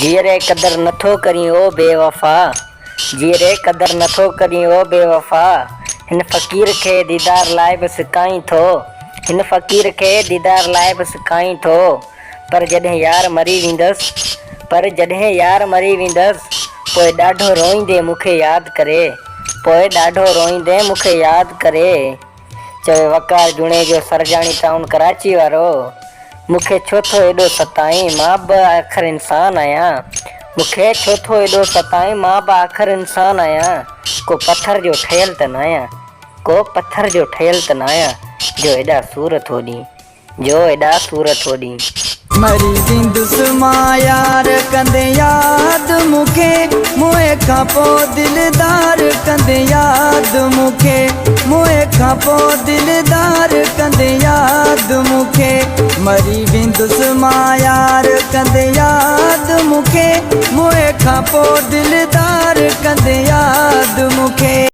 जीअरे क़दर नथो करी ओ बेवफ़ा, जीअरे क़दर नथो करी ओ बेवफ़ा। हिन फ़क़ीर खे दीदार लाइ बि सिकाई थो, हिन फ़क़ीर खे दीदार लाइ बि सिकाई थो। पर जॾहिं यार मरी वेंदसि, पर जॾहिं यार मरी वेंदसि, पोइ ॾाढो रोईंदे मूंखे यादि करे, पोइ ॾाढो रोईंदे मूंखे यादि करे। चवे वकार जुणे जो सरजाणी टाउन कराची वारो, मूंखे छो थो एॾो सताईं, मां बि आख़िर इंसान आहियां। मूंखे छो थो एॾो सताईं, मां बि आख़िर इंसान आहियां। को पत्थर जो ठहियल त न आहियां, को पत्थर जो ठहियल त न आहियां, जो एॾा सूर थो ॾीं, जो एॾा सूर थो ॾीं। मरी वेंदुसि मां यार कंदे यादि मूंखे, मुंहिं खां पोइ दिलदार कंदे यादि मूंखे, मुंहिं खां पोइ दिलदार कंदे यादि मूंखे। मरी वेंदुसि मां यार कंदे यादि मूंखे, मुंहिं खां पोइ दिलदार कंदे